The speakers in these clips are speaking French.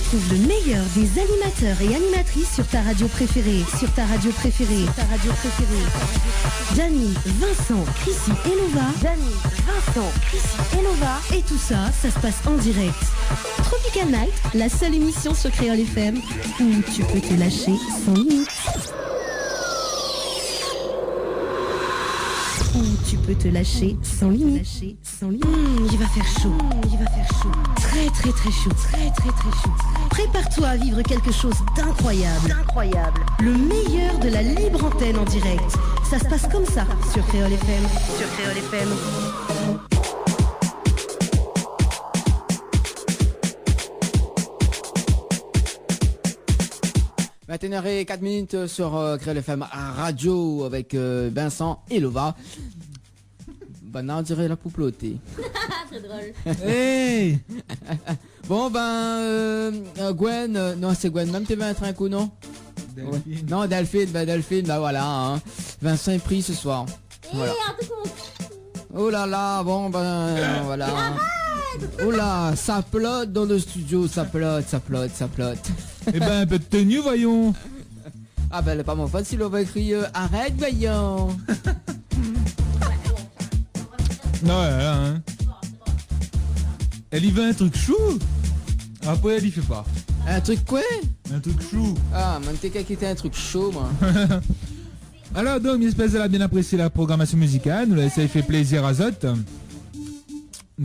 Retrouve le meilleur des animateurs et animatrices sur ta radio préférée. Sur ta radio préférée. Sur ta radio préférée. Dany, Vincent, Chrissy et Nova. Dany, Vincent, Chrissy et Nova. Et tout ça, ça se passe en direct. Tropical Night, la seule émission sur Créole FM où tu peux te lâcher sans limite. Où tu peux te lâcher sans limite. Il va faire chaud. Il va faire chaud. Très très très chaud. Très très très chaud. Prépare-toi à vivre quelque chose d'incroyable. Le meilleur de la libre antenne en direct. Ça se passe comme ça sur Créole FM. Sur Créole FM. 21h04 sur Créole FM à radio avec Vincent et Lova. Ben, on dirait la pouploté. Très drôle. Hey. Bon, Gwen, non, c'est Gwen, même t'es un train coup, non? Delphine. Ouais. Non, Delphine, bah voilà. Hein. Vincent est pris ce soir. Voilà. Oh là là, bon, voilà. Oh là, ça plotte dans le studio, ça plotte. Eh ben, un peu de tenue, voyons. Ah ben, pas mon faute si l'on va écrire arrête, voyons. Non, hein. Elle y veut un truc chou. Après, elle y fait pas. Un truc quoi? Un truc chou. Ah, man, t'es qu'à quitter un truc chaud, moi. Alors, donc, j'espère qu'elle a bien apprécié la programmation musicale. Nous l'avons fait plaisir à Zot. Au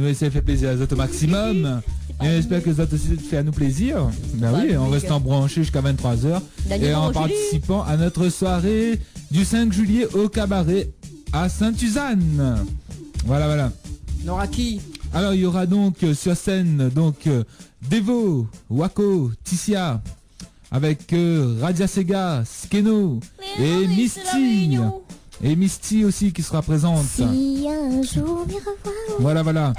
maximum. Et j'espère que Zot aussi fait à nous plaisir. Ben oui, en restant branché jusqu'à 23h. Et en participant à notre soirée du 5 juillet au cabaret à Sainte-Suzanne. Voilà. Nora qui? Alors, il y aura donc sur scène Devo, Wako, Tissia, avec Radia Sega, Skeno et Misty. Et Misty aussi qui sera présente. Si un jour m'y revoir. Voilà.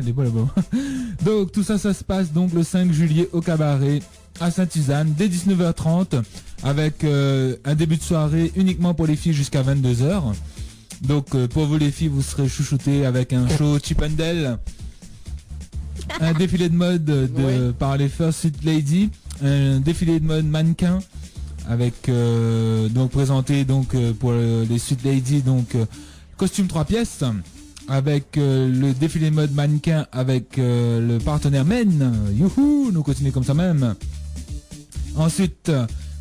Les beaux. Donc tout ça se passe donc le 5 juillet au cabaret à Sainte-Suzanne dès 19h30 avec un début de soirée uniquement pour les filles jusqu'à 22h. Donc pour vous les filles, vous serez chouchoutées avec un show Chip and Dale, un défilé de mode par les First Sweet Lady, un défilé de mode mannequin avec donc présenté pour les Sweet Lady costume 3 pièces avec le défilé de mode mannequin avec le partenaire Men. Youhou, nous continuons comme ça même. Ensuite,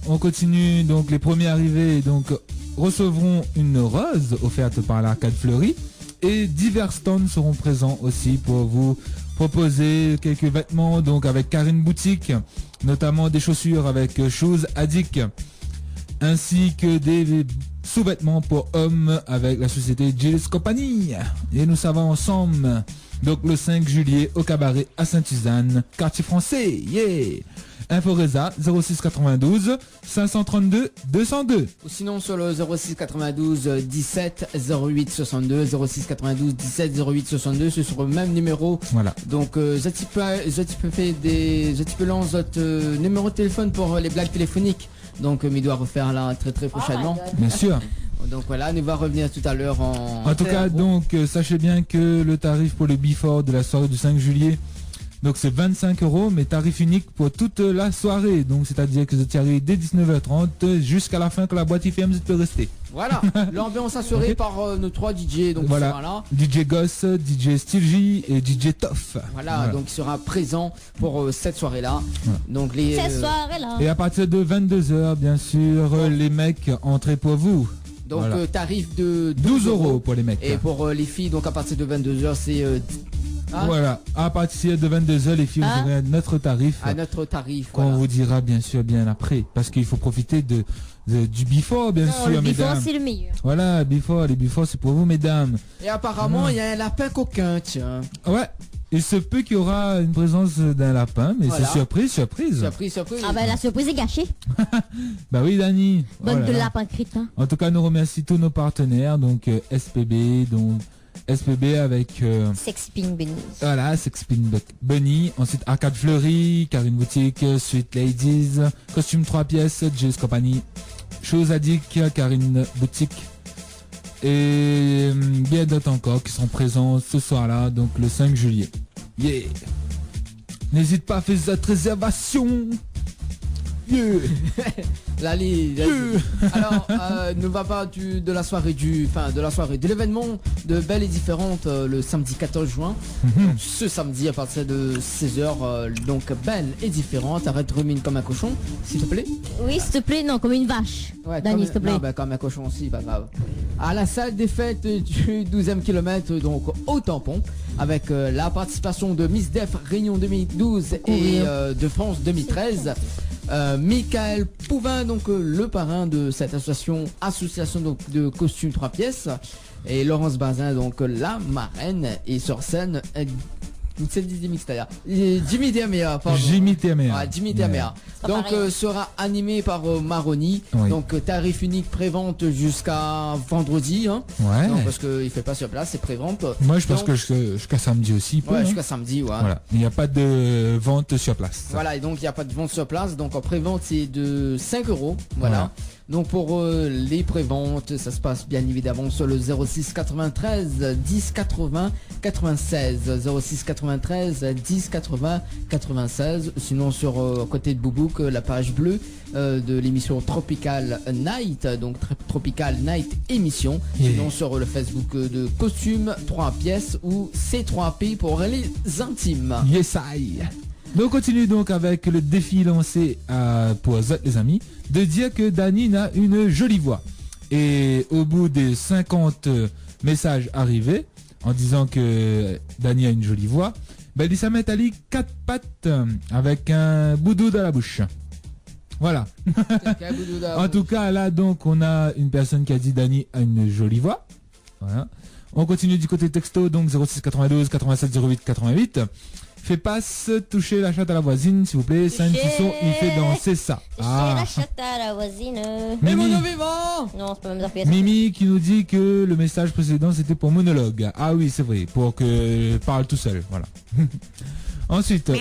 on continue donc les premiers arrivés recevront une rose offerte par l'Arcade Fleury et divers stands seront présents aussi pour vous proposer quelques vêtements avec Karine Boutique, notamment des chaussures avec Shoes Addict ainsi que des sous-vêtements pour hommes avec la société Gilles Company. Et nous savons ensemble donc le 5 juillet au cabaret à Sainte-Suzanne, quartier français. Yeah. Inforesa 06 92 532 202. Ou sinon sur le 06 92 17 08 62, 06 92 17 08 62, c'est sur le même numéro. Voilà. Donc je peux lancer votre numéro de téléphone pour les blagues téléphoniques. Donc il doit refaire là très très prochainement. Bien sûr. Donc voilà, nous va revenir tout à l'heure en tout cas, sachez bien que le tarif pour le before de la soirée du 5 juillet, donc c'est 25 €, mais tarif unique pour toute la soirée. Donc c'est-à-dire que vous arrivez dès 19h30 jusqu'à la fin que la boîte y ferme, vous pouvez rester. Voilà, l'ambiance assurée par nos 3 DJ. Donc voilà, là. DJ Goss, DJ Stilgy et DJ Toff. Voilà, donc il sera présent pour cette soirée-là. Voilà. Donc cette soirée-là. Et à partir de 22h, bien sûr, les mecs entrez pour vous. Donc tarif de 12 € pour les mecs. Et pour les filles, donc à partir de 22h, c'est... voilà, à partir de 22h, les filles, vous aurez notre tarif. À notre tarif, qu'on vous dira bien sûr bien après. Parce qu'il faut profiter du before, bien sûr, le mesdames. before, c'est le meilleur. Voilà, les before, c'est pour vous, mesdames. Et apparemment, il y a un lapin coquin, tiens. Ouais. Il se peut qu'il y aura une présence d'un lapin, mais c'est surprise. Ah bah la surprise est gâchée. Bah oui, Dany. Bonne de lapin crétin. En tout cas, nous remercions tous nos partenaires, donc SPB, avec Sexpin Bunny. Voilà, Sexpin Bunny. Ensuite Arcade Fleury, Karine Boutique, Sweet Ladies, Costume 3 pièces, Gilles Company, Shoes Addict, Karine Boutique. Et bien d'autres encore qui seront présents ce soir-là, donc le 5 juillet. Yeah. N'hésite pas à faire cette réservation. Yeah. Alors, ne va pas de la soirée de l'événement de Belle et Différente le samedi 14 juin. Donc, ce samedi à partir de 16h, donc Belle et Différente, arrête rumine comme un cochon, s'il te plaît. Oui, s'il te plaît, non, comme une vache. Ouais, Dani, s'il te plaît. Non, bah, comme un cochon aussi, pas grave. À la salle des fêtes du 12e kilomètre, donc au tampon, avec la participation de Miss Def Réunion 2012 et de France 2013. Michael Pouvin, donc le parrain de cette association donc, de costumes 3 pièces, et Laurence Bazin, donc la marraine, et sur scène Jimmy Termea, pardon. Jimmy Termea. Ouais, Jimmy Termea. Donc sera animé par Maroni. Oui. Donc tarif unique pré-vente jusqu'à vendredi. Hein. Ouais. Non, parce qu'il fait pas sur place, c'est pré-vente. Moi je pense que jusqu'à samedi aussi. Ouais, jusqu'à samedi, ouais. Voilà. Il n'y a pas de vente sur place. Voilà, et donc il n'y a pas de vente sur place. Donc en pré-vente c'est de 5 €. Voilà. Donc pour les préventes, ça se passe bien évidemment sur le 06 93 10 80 96 06 93 10 80 96. Sinon sur côté de Boubouk, la page bleue de l'émission Tropical Night, donc Tropical Night émission. Yeah. Sinon sur le Facebook de Costume 3 pièces ou C3P pour les intimes. Yes I. Donc on continue donc avec le défi lancé pour les amis de dire que Dani a une jolie voix. Et au bout des 50 messages arrivés en disant que Dani a une jolie voix, ben il s'est mis à lui 4 pattes avec un boudou dans la bouche. Voilà. En tout cas là donc on a une personne qui a dit Dani a une jolie voix. Voilà. On continue du côté texto, donc 06 92 87 08 88. Fais pas se toucher la chatte à la voisine, s'il vous plaît. C'est un petit son, il fait danser ça. La chatte à la voisine. Mais Mimi. mon vivant. Non, c'est pas même ça. Mimi qui nous dit que le message précédent c'était pour monologue. Ah oui, c'est vrai, pour que parle tout seul. Voilà. Ensuite,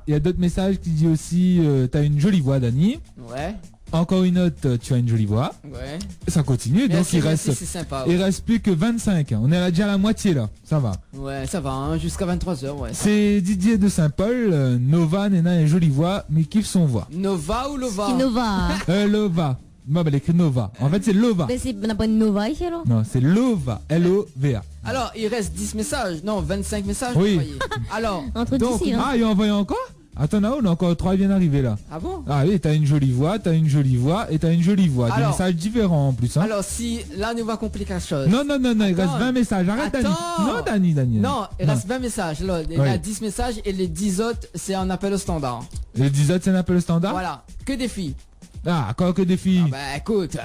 il y a d'autres messages qui disent aussi t'as une jolie voix, Dani. Ouais. Encore une autre, tu as une jolie voix. Ouais. Ça continue, Merci, donc c'est sympa, il reste plus que 25. On est déjà à la moitié là, ça va. Ouais, ça va, hein, jusqu'à 23h, ouais. C'est Didier de Saint-Paul. Nova, Nena, une jolie voix, mais kiffe son voix. Nova ou Lova? Nova. Lova. Moi, elle écrit Nova. En fait, c'est Lova. Mais c'est, on n'a pas une Nova ici alors? Non, c'est Lova. L-O-V-A. Alors, il reste 10 messages. Non, 25 messages. Oui. Vous voyez. Alors, Entre donc, 10 Ah, il a envoyé encore? Attends, on a encore 3 qui viennent d'arriver là. ah bon? Ah oui, t'as une jolie voix, t'as une jolie voix et t'as une jolie voix. Des Alors- messages différents en plus. Hein. Alors, si là, nous va compliquer la chose. Non, il reste Attends. 20 messages. Arrête, Dani. Attends. Non, Dani. Non, il reste 20 messages. Là, il y a Oui. 10 messages et les 10 autres, c'est un appel au standard. Les 10 autres, c'est un appel au standard? Voilà, que des filles. Ah, encore que des filles. Ah bah écoute,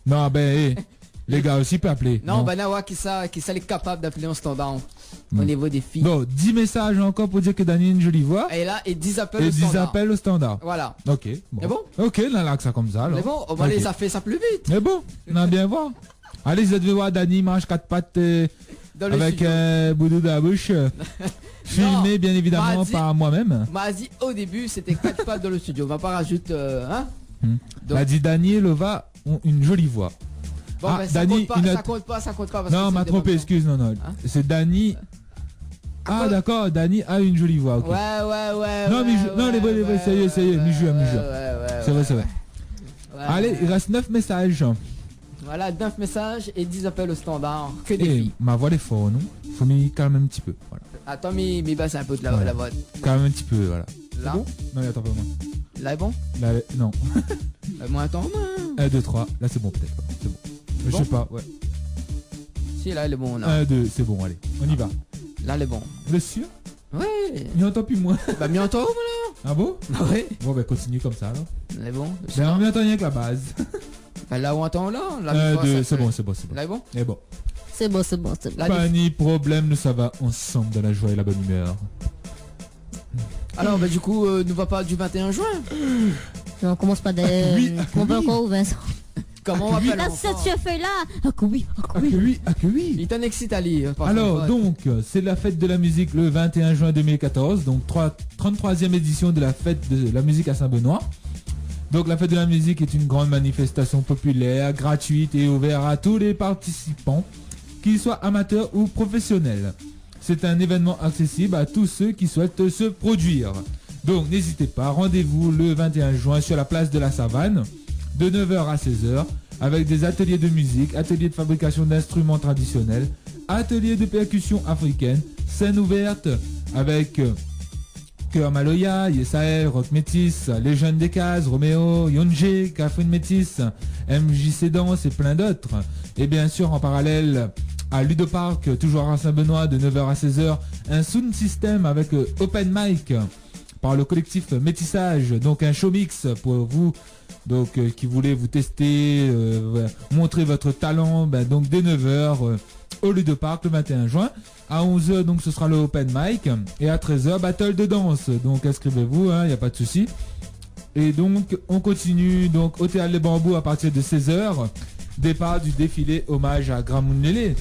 Non, ben, les gars aussi peuvent appeler. non, bah Nawa qui ça est capable d'appeler en standard au niveau des filles. Bon, 10 messages encore pour dire que Dani a une jolie voix. Et là, et 10 appels Et au 10 standard. appels au standard. Voilà. Ok. C'est bon? Ok, là, que ça comme ça alors. Mais bon, on va Ok. les a fait ça plus vite. Mais bon, on a bien voir. Allez, vous devez voir Dani mange 4 pattes Dans le avec studio. un boudou dans la bouche. Filmé bien évidemment M'a dit- par moi-même. M'a dit au début, c'était 4 pattes dans le studio. On va pas rajouter, hein? Donc- M'a dit Dani et Lova ont une jolie voix. Bon, Ah, ben, Dani, il a- ça compte pas. Parce Non, que m'a c'est trompé, des excuse, non. Hein? C'est Dani. Ah quoi d'accord, Dani a une jolie voix, ok. Ouais. Non, mais non, les vrais, sérieux, mi-jeu. C'est vrai. Ouais. Allez, il reste 9 messages. Voilà, 9 messages et 10 appels au standard. Que des Et filles. ma voix est fort, non? Faut m'y calmer un petit peu. Voilà. Attends, mais basse un peu de la Ouais. voix. Calme un petit peu, voilà. Là, Bon non, attends pas moi. là est bon. Là, non. Moi, attends. 1, 2, 3. Là, c'est bon, peut-être. Ouais, c'est bon. Je Bon sais pas, ouais. Si, là, elle est bon. Là, 1, 2, c'est bon, allez. On y va. là elle est bon. Vous êtes sûr? Ouais. Il entend plus moins. Bah, mieux entend, Ah bon? voilà. Ouais. Bon, ben continue comme ça, alors. Elle est bon. Ben, on m'entend rien que la base. Bah, là où on entend, là. 1, 2, c'est bon. Là est bon. Et bon. C'est bon. Là, Pas ni problème, nous ça va ensemble dans la joie et la bonne humeur. Alors, bah, du coup, nous va pas du 21 juin. On commence pas de... oui, On va oui. encore où, Vincent? Comment on va faire Là, l'enfant? cette feuille-là. Ah que oui. Ah que oui. Il t'en excite, Ali. Alors, donc, c'est la fête de la musique le 21 juin 2014, donc 33e édition de la fête de la musique à Saint-Benoît. Donc, la fête de la musique est une grande manifestation populaire, gratuite et ouverte à tous les participants, qu'ils soient amateurs ou professionnels. C'est un événement accessible à tous ceux qui souhaitent se produire. Donc n'hésitez pas, rendez-vous le 21 juin sur la place de la Savane, de 9h à 16h, avec des ateliers de musique, ateliers de fabrication d'instruments traditionnels, ateliers de percussion africaine, scène ouverte avec Cœur Maloya, Yesaël, Rock Métis, Les Jeunes des Cases, Roméo, Yonjé, Catherine Métis, MJC Danse et plein d'autres. Et bien sûr, en parallèle à Ludopark, toujours à Saint-Benoît, de 9h à 16h, un sound system avec Open Mic par le collectif Métissage, donc un show mix pour vous donc qui voulez vous tester, montrer votre talent, donc dès 9h au Ludopark le 21 juin. À 11h, donc ce sera le Open Mic. Et à 13h, battle de danse. Donc inscrivez-vous, il n'y a pas de souci. Et donc, on continue donc au Théâtre Les Bambous à partir de 16h. Départ du défilé hommage à Gramounlélé.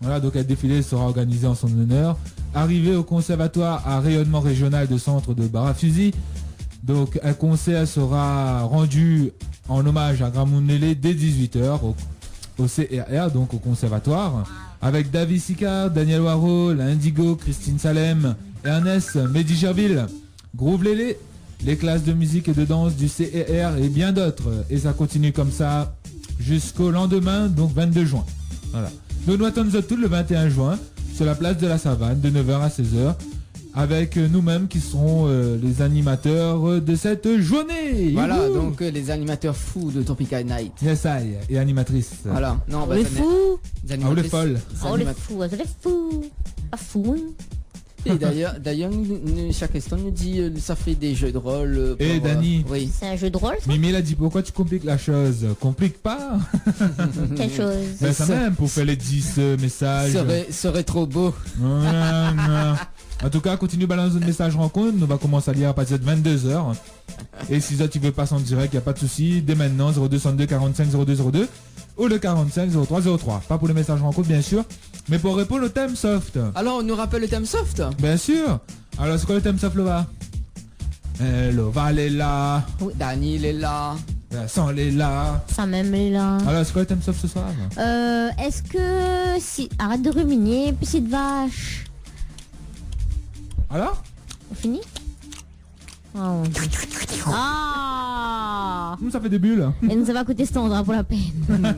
Voilà, donc un défilé sera organisé en son honneur. Arrivée au conservatoire à rayonnement régional de centre de Barafusi. Donc un concert sera rendu en hommage à Gramounlélé dès 18h au CRR, donc au conservatoire, avec David Sicard, Daniel Waro, l'Indigo, Christine Salem, Ernest, Mehdi Gerville, Groove Lélé, les classes de musique et de danse du CRR et bien d'autres. Et ça continue comme ça jusqu'au lendemain, donc 22 juin. Voilà. Nous nous attendons tous le 21 juin sur la place de la Savane de 9h à 16h avec nous-mêmes qui serons les animateurs de cette journée. Voilà, donc les animateurs fous de Tropical Night. Yes, I, et animatrices. Voilà. Non, Les fous. Les folles. Oh les fous, les fous. Pas fous. Et d'ailleurs, chaque instant nous dit ça fait des jeux de rôle. Et Dani. Oui. C'est un jeu de rôle ça? Mimi l'a dit, pourquoi tu compliques la chose? Complique pas. Quelle chose? Ben ça même pour faire les 10 messages. Serait trop beau. En tout cas, continue balancer le message rencontre. Nous va commencer à lire à partir de 22h. Et si tu veux passer en direct, il n'y a pas de souci. Dès maintenant, 0262 45 0202 ou le 45 03 03. Pas pour le message rencontre, bien sûr, mais pour répondre au thème soft. Alors, on nous rappelle le thème soft? Bien sûr. Alors, c'est quoi le thème soft, Lova? Lova, elle est là. Oui. Dani, il est là. Vincent, elle est là. Ça même est là. Alors, c'est quoi le thème soft ce soir? Est-ce que si arrête de ruminer, petite vache. Alors? On finit? Oh. Ah. Ça fait des bulles. Et nous ça va coûter cet endroit pour la peine.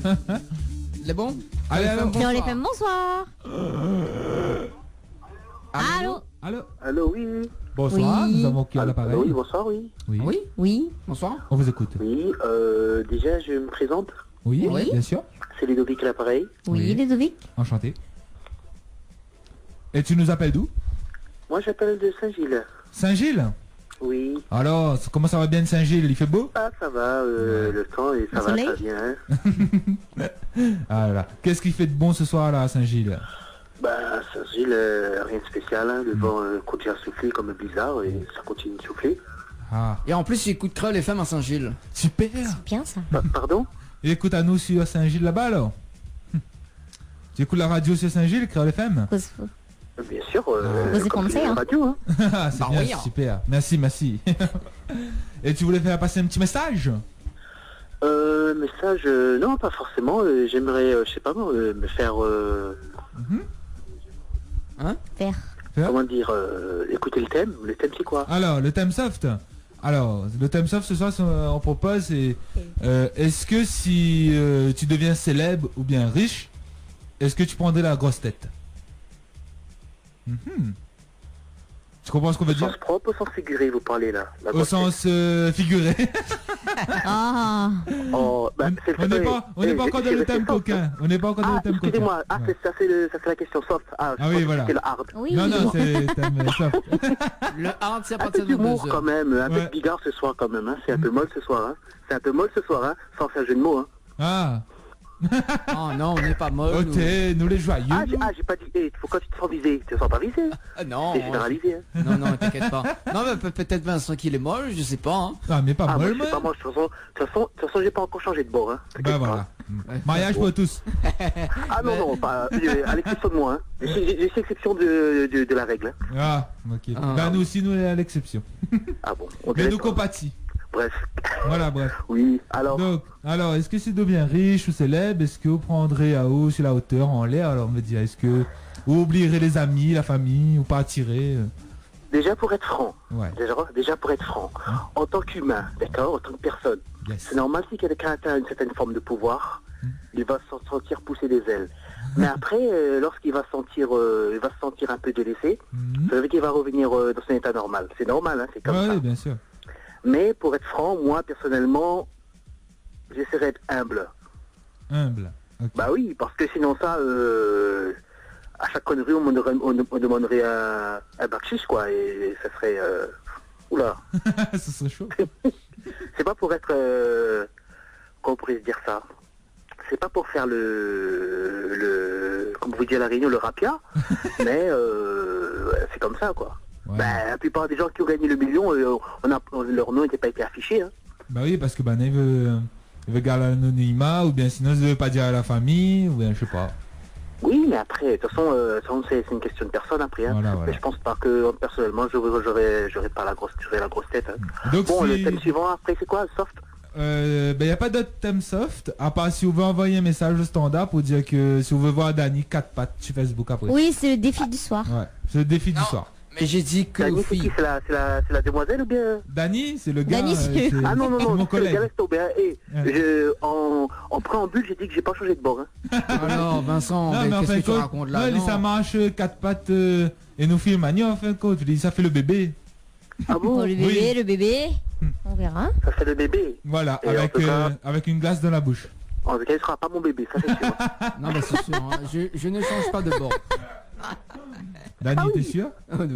C'est bon? Allez, alors. Et on les fait bonsoir. Allô? Allô? Allô, oui. Bonsoir, Oui. nous avons qui à l'appareil? Oui, bonsoir, oui. Oui. Oui. Oui. Bonsoir. On vous écoute. Oui, déjà, je me présente. Oui, Oui. bien sûr. C'est Ludovic à l'appareil. Oui, Oui. Ludovic. Enchanté. Et tu nous appelles d'où? Moi, j'appelle de Saint-Gilles. Saint-Gilles? Oui. Alors, comment ça va bien de Saint-Gilles? Il fait beau? Ah, ça va, le temps, et ça Le va soleil très bien. Hein. Ah là. Qu'est-ce qui fait de bon ce soir là à Saint-Gilles? Bah, Saint-Gilles, rien de spécial. Hein. Le vent continue à souffler comme bizarre, et ça continue de souffler. Ah, Et en plus, j'écoute Creux les femmes à Saint-Gilles. super. Bien ça. Pardon? Et écoute à nous sur Saint-Gilles là-bas alors. Tu écoutes la radio sur Saint-Gilles, Créole FM? Bien sûr, Vous comme pensez, la hein. radio, hein. Ah, c'est Bah bien, oui, hein. super. Merci. Et tu voulais faire passer un petit message? Message, non, pas forcément. J'aimerais, je sais pas moi, me faire, Faire. comment dire, écouter le thème. Le thème, c'est quoi? Alors, le thème soft. Alors, le thème soft ce soir, on propose, c'est est-ce que si tu deviens célèbre ou bien riche, est-ce que tu prendrais la grosse tête? Tu comprends ce qu'on veut Au sens dire? propre, au sens figuré, vous parlez là. La Au grosse tête. sens figuré. Ah. Oh, bah, c'est le On n'est fait- pas encore dans c'est le thème soft, hein. coquin. On n'est pas encore dans Ah, le thème coquin. excusez-moi, Ouais. ça c'est la question soft. Ah, je Ah oui, pensais que voilà. c'était le hard. Oui. Non, c'est le thème soft. Le hard, c'est à Un partir peu de d'humour 2 quand heures. même, un peu Ouais. de bigard ce soir quand même, hein. C'est un peu molle ce soir, hein. C'est un peu molle ce soir, hein. Sans faire jeu de mots, hein. Ah, Oh non, on n'est pas molle. ok, nous les joyeux. J'ai pas dit, faut quand tu te sens visé, tu te sens pas visé, hein. Ah, non. C'est généralisé, hein. Non, t'inquiète pas. Non, mais peut-être Vincent qu'il est molle, je sais pas. Hein. Ah, mais pas Ah, moi, molle, je sais pas, moi. moi, de toute façon, j'ai pas encore changé de bord, hein. T'inquiète Bah pas. voilà. Mariage pour tous. Ah non, pas, à l'exception de moi, hein. Je suis exception de la règle, hein. Ah, ok. Ah. Bah nous aussi, nous est à l'exception. Ah bon, on Mais dirait nous pas. compatis. Bref, Voilà, bref. oui, alors, Donc, alors, est-ce que si tu deviens riche ou célèbre, est-ce que vous prendrez à haut sur la hauteur, en l'air? Alors, on me dit, est-ce que Ou oublierait les amis, la famille, ou partirait Déjà pour être franc, Ouais. déjà pour être franc, en tant qu'humain, d'accord, en tant que personne, Yes. c'est normal si quelqu'un atteint une certaine forme de pouvoir, il va se sentir pousser des ailes. Mais après, lorsqu'il va sentir, il va se sentir un peu délaissé, ça veut dire qu'il va revenir dans son état normal. C'est normal, hein, c'est comme ça. Oui, bien sûr. Mais pour être franc, moi personnellement, j'essaierai d'être humble. Humble. Ok. Bah oui, parce que sinon ça, à chaque connerie, on demanderait un bakchich, quoi, et ça serait... oula. Ce serait chaud. C'est pas pour être... comment on pourrait se dire ça? C'est pas pour faire le comme vous dites à la Réunion, le rapia, mais c'est comme ça, quoi. Ouais. Ben, la plupart des gens qui ont gagné le million, leur nom n'était pas été affiché. Hein. Bah oui, parce que il veut garder l'anonymat, ou bien sinon il ne veut pas dire à la famille, ou bien je sais pas. Oui, mais après, de toute façon, c'est une question de personne après. Hein. Voilà. Mais je pense pas que, personnellement, j'aurais pas la grosse tête. Hein. Donc, Bon, le thème suivant, après, c'est quoi, soft? il n'y a pas d'autre thème soft, à part si vous voulez envoyer un message au standard pour dire que si vous voulez voir Dani 4 pattes sur Facebook après. Oui, c'est le défi du soir. Ouais, c'est le défi du soir. Mais j'ai dit que Dani, aux c'est qui? filles. C'est la demoiselle ou bien? Dani, c'est le gars. Dani, c'est- Ah non, c'est mon c'est le collègue. gars, laisse tomber. Hein. Et, en préambule, j'ai dit que j'ai pas changé de bord. Hein. Alors Vincent, Non, mais en qu'est-ce fin que de tu compte, racontes là? non, ça marche 4 pattes et nous filme en fin de compte. Je dis, ça fait le bébé. Ah Pour bon? le bébé, on verra. Ça fait le bébé. Voilà, Et en tout cas- avec une glace dans la bouche. En tout cas, il sera pas mon bébé, ça c'est sûr. Non mais c'est sûr, hein, je ne change pas de bord. Dani, t'es sûr?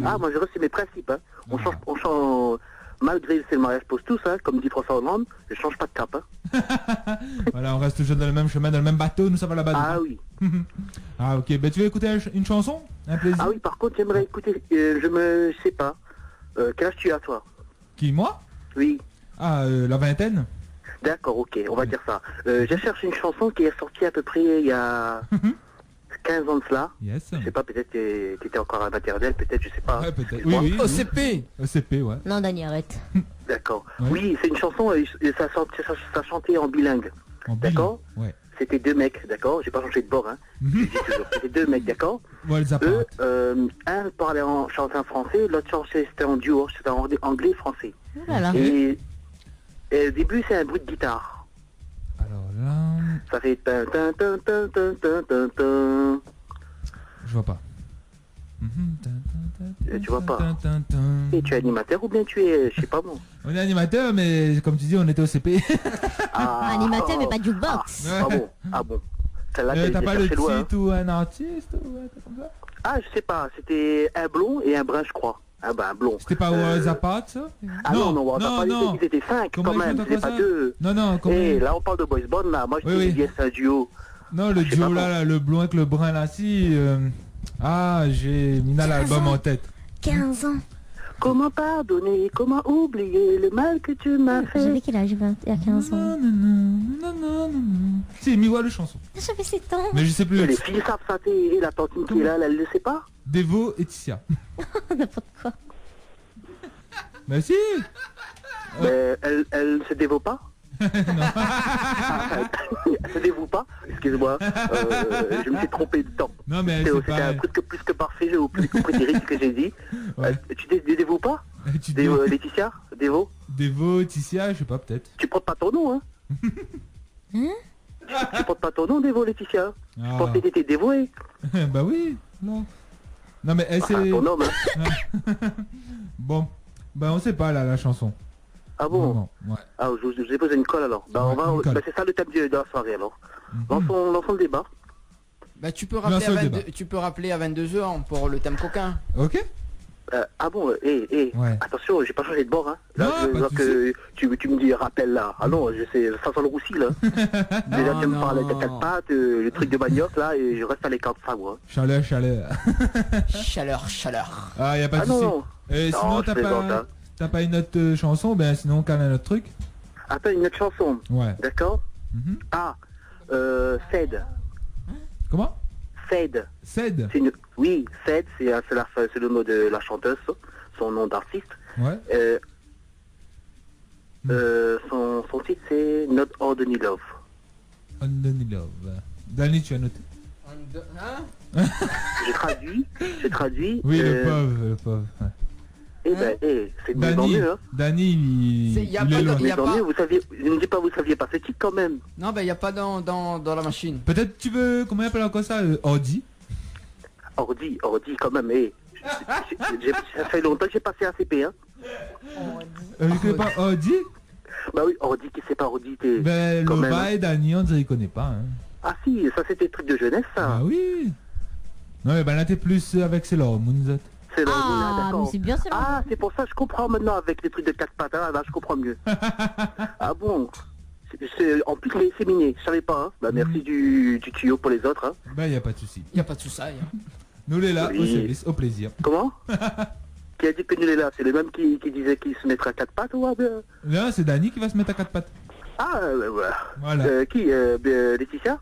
Ah, moi je reste sur mes principes. Hein. On change, malgré c'est le mariage pose tous, hein, comme dit François Hollande, je change pas de cap. Hein. Voilà, on reste toujours dans le même chemin, dans le même bateau, nous sommes là-bas. Ah oui. Ah ok, ben tu veux écouter une chanson? Un plaisir? Ah oui, par contre, j'aimerais écouter, je sais pas, quel âge tu as toi? Qui, moi? Oui. Ah, la vingtaine? D'accord, ok, on va dire ça. Je cherche une chanson qui est sortie à peu près il y a 15 ans de cela. Yes. Je sais pas, peut-être que tu étais encore à la maternelle, peut-être, je sais pas. Ouais, peut-être. Excuse-moi. Oui, oui. OCP. OCP, ouais. Non, Dani, arrête. D'accord. Ouais. Oui, c'est une chanson, et ça chantait en bilingue. En D'accord. Ouais. C'était deux mecs, d'accord. J'ai pas changé de bord, hein. Je dis toujours. C'était deux mecs, d'accord. Ouais, les Eux, appareils. un chantait en français, l'autre chantait, c'était en duo, c'était en anglais-français. Oh là là. Et au début, c'est un bruit de guitare. Alors là, Ça fait tin tin tin tin tin tin tin tin. je vois pas. Tu vois pas. Et tu es animateur ou bien tu es, je sais pas moi. On est animateur, mais comme tu dis, on était au CP. Animateur, mais pas du box. Ah bon, ah bon. Celle-là, T'as pas le cherché loin, hein. titre ou un artiste ou un truc comme ça? Ah, je sais pas, c'était un blond et un brun, je crois. Ah ben, un blond. C'était pas Zapata, ça? Ah non, on va pas non. ils étaient 5 Comment quand ils même, font c'est pas ça? 2. Non, comment... Et là, on parle de boys band, là. Moi, je Oui, dis, oui. c'est un duo. Non, le je sais duo pas là, le blond avec le brun là, si... Ah, j'ai mis là l'album en tête. 15 ans. Comment pardonner, comment oublier le mal que tu m'as fait? J'avais quel âge? Il y a 15 ans. Non. Si, mi voix de chanson. J'avais 7 ans. Mais je sais plus. Les filles savent ça, et la tantine qui est là, elle le sait pas? Devo et Ticia. N'importe quoi. Bah si. Mais elle se dévoue pas? Elle se dévoue pas? Excuse-moi, je me suis trompé de temps. Non, mais C'était c'est pas... un truc plus que parfait, j'ai oublié ce que j'ai dit. Ouais. Tu te dévoues pas? Tu dis Laetitia? Dévo? Devo, Ticia, je sais pas, peut-être. Tu portes pas ton nom, hein? Tu portes pas ton nom, Dévo, Laetitia? Je Ah. pensais que t'étais dévoué. Bah oui, non. Non, mais elle Enfin, c'est... ton homme, hein? Bon, bah on sait pas là, la chanson. Ah bon? Non, ouais. Ah, je vous ai posé une colle alors. Bah, Ouais, une colle. bah, c'est ça le thème de la soirée alors. Lançons le débat. Bah tu peux rappeler, Lance le débat. tu peux rappeler à 22h pour le thème coquin. Ok. Ah bon, Ouais. attention, j'ai pas changé de bord, hein. Là, Non, je pas vois de que tu me dis rappel là. Ah non, je sais, ça sent le roussi là. Déjà, tu me parles de quatre pattes, le truc de manioc là, et je reste à l'écart de ça, moi. Chaleur. Chaleur. Ah, y a pas Ah de souci. non. Sinon, Non, je plaisante, hein. t'as pas une autre chanson, ben sinon on calme un autre truc. Attends, une autre chanson. Ouais. D'accord? Mhm. Ah, Fed. Comment? Fed. Ced. Oui, Fed, c'est le nom de la chanteuse, son nom d'artiste. Ouais. Son titre c'est Not Ordinary Love. Underneath Love. Dani, tu as noté? Hein? J'ai traduit. Oui, le pauvre. Ouais. Eh ben, c'est de mieux en mieux, hein. Danny, il y a est pas de- loin. y a Mais tant pas- mieux, vous saviez, je ne dis pas, vous saviez pas ce titre quand même. Non, ben il n'y a pas dans la machine. Peut-être tu veux, comment on appelle encore ça, Audi? Ordi, quand même, ça fait longtemps que j'ai passé ACP, hein. Tu connais pas Audi? Bah oui, Ordi, qui c'est pas Ordi, t'es... Ben, quand même, Lova hein. et Danny, on dirait qu'ils connaissent pas. Hein. Ah si, ça c'était truc de jeunesse, ça. Ah oui. Non, mais ben là, t'es plus avec Sailor Moon, vous êtes. C'est là, Ah, mais d'accord. c'est bien ça. Ah, c'est pour ça que je comprends maintenant avec les trucs de 4 pattes, hein, là je comprends mieux. Ah bon, en plus les séminés, je savais pas, hein. Bah merci du tuyau pour les autres, hein. Ben, y a pas de souci. Il n'y a pas de souci. Nous, les là, Oui. au service, au plaisir. Comment? Qui a dit que nul est là? C'est le même qui disait qu'il se mettrait à 4 pattes ou bien? Là, c'est Danny qui va se mettre à 4 pattes. Ah, voilà. Voilà. Qui Laetitia?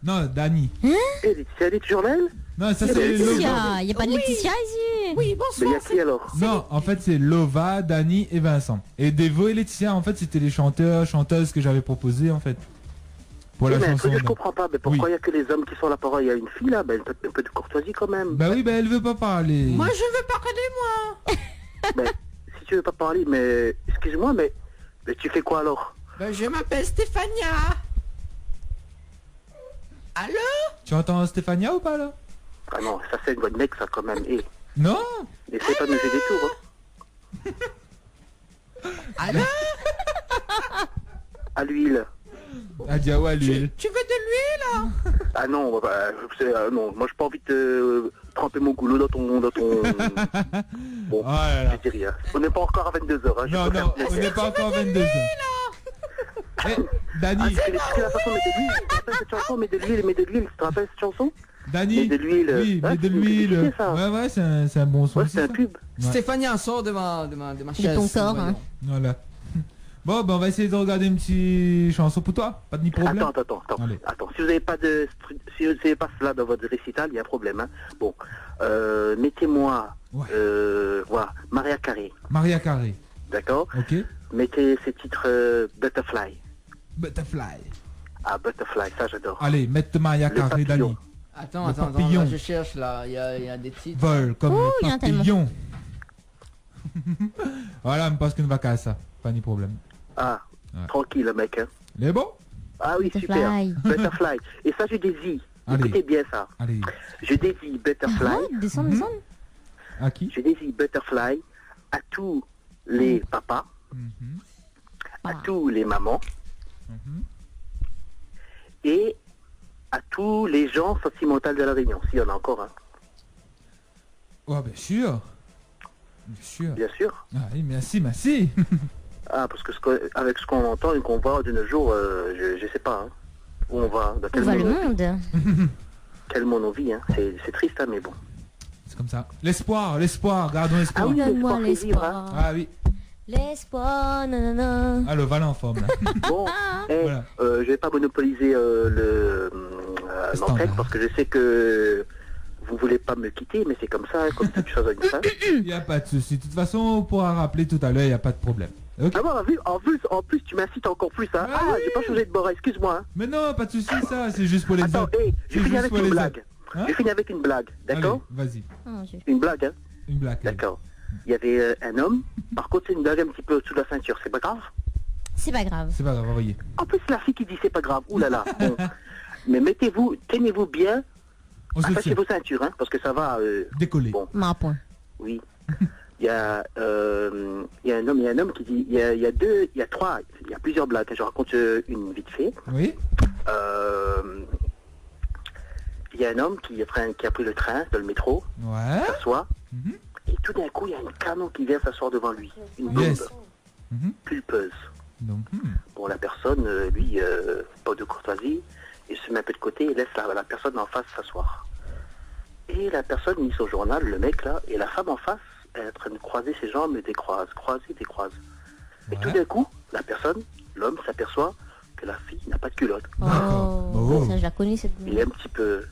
Non, Danny. Et Laetitia, elle est toujours là, elle? Non, ça Il y a c'est Laetitia. Lova. Laetitia, y a pas de Laetitia ici. Oui, Mais il y a qui alors? Non, en fait, c'est Lova, Danny et Vincent. Et Devo et Laetitia, en fait, c'était les chanteurs, chanteuses que j'avais proposé, en fait. Pour Oui, la mais un chanson. truc que je comprends pas, mais pourquoi il Oui. y a que les hommes qui sont là parole? Il y a une fille là, ben, un peu de courtoisie quand même. Bah oui, bah elle veut pas parler. Moi, je veux parler, moi. Mais si tu veux pas parler, mais excuse-moi, mais tu fais quoi alors? Ben, je m'appelle Stéphania. Allô? Tu entends Stéphania ou pas, là? Ah non, ça c'est une bonne mec ça quand même. Et Non? essaie pas de nous jouer des tours, hein. Allô? À l'huile. À Diawa, l'huile. Tu veux de l'huile? Ah non, non, moi j'ai pas envie de tremper mon goulot dans ton... Bon, Oh là là. je dis rien. On n'est pas encore à 22h, hein. je Non, préfère non, te le on dire. n'est pas encore 22 ans. Eh, Ah, Danny, c'est la façon de mettre de l'huile, tu te rappelles cette chanson? Mets de l'huile, tu te rappelles cette chanson? Danny. Mets de l'huile. Oui, Ouais, mets de c'est une l'huile. publicité, ça. Ouais, c'est un bon son. Ouais, aussi, c'est un ça. pub. Ouais. Stéphania, sort de ma chaise. ton corps, hein. Voilà. Bon, ben on va essayer de regarder une petite chanson pour toi. Pas de ni problème. Attends. Allez. Attends, si vous n'avez pas cela dans votre récital, il y a un problème, hein. Bon, mettez-moi, Ouais. voilà, Maria Carey, Maria Carey. d'accord? Ok. Mettez ces titres Butterfly. Butterfly. Ah, Butterfly, ça j'adore. Allez, mettre Maria Le Carey, papillon. Danny. Attends, Le attends, papillon. là, je cherche là, il y a des titres. Vol comme Oh, le il y en a tellement. papillon. Voilà, je pense qu'il ne va qu'à ça. Pas ni problème. Ah, Ouais. tranquille le mec, hein. Il est bon? Ah oui, Butterfly. super. Butterfly. Et ça, je dédie. Allez. Écoutez bien ça. Allez. Je dédie Butterfly. Ah, descends. À qui? Je dédie Butterfly à tous les papas, Mhm. à Ah. tous les mamans Mhm. et à tous les gens sentimentaux de la Réunion, s'il y en a encore, hein. Oh, bien sûr. Bien sûr. Bien sûr. Ah oui, merci. Ah, parce que avec ce qu'on entend et qu'on voit de nos jours, je sais pas, hein, où on va, dans Où quel va le monde, monde? quel monde on vit, hein. C'est triste, hein, mais bon. C'est comme ça. L'espoir, gardons Ah l'espoir. oui, Donne-moi l'espoir fait vivre, hein. l'espoir. Ah oui. L'espoir, nanana. Ah, le Val en forme, là. Bon, Voilà. je vais pas monopoliser Standard. l'antenne parce que je sais que vous voulez pas me quitter, mais c'est comme ça, hein, comme toute chose a une fin. Il n'y a pas de souci. De toute façon, on pourra rappeler tout à l'heure, il n'y a pas de problème. Ok. Ah bon, en plus, tu m'incites encore plus, hein. Ah Ah, oui. j'ai pas changé de bord, excuse-moi, hein. Mais non, pas de souci, ça. C'est juste pour les Attends, autres. je C'est finis juste avec pour une les blague. autres. Hein? Je finis avec une blague, d'accord? Allez, vas-y. Oh, mon Dieu. Une blague, hein. Une blague. allez. D'accord. Il y avait un homme, par contre c'est une blague un petit peu sous la ceinture, c'est pas grave. C'est pas grave. C'est pas grave, envoyez. En plus c'est la fille qui dit c'est pas grave, oulala. Bon. Mais tenez-vous bien, On se attachez tient. vos ceintures, hein, parce que ça va, Décoller. bon. Ma point. Oui. Il y a un homme qui dit, il y a plusieurs blagues, je raconte une vite fait. Oui. Il y a un homme qui a pris le train, dans le métro, Ouais. s'assoit, Mhm. et tout d'un coup il y a un canon qui vient s'asseoir devant lui, une bombe Yes. Mhm. pulpeuse. Donc, Bon, la personne, lui, pas de courtoisie, il se met un peu de côté et laisse la personne en face s'asseoir. Et la personne lit son journal, le mec là, et la femme en face, elle est en train de croiser ses jambes et décroise. Et tout Ouais. d'un coup, la personne, l'homme, s'aperçoit que la fille n'a pas de culotte. D'accord. Oh, Oh. ça je la connais cette Il est un petit peu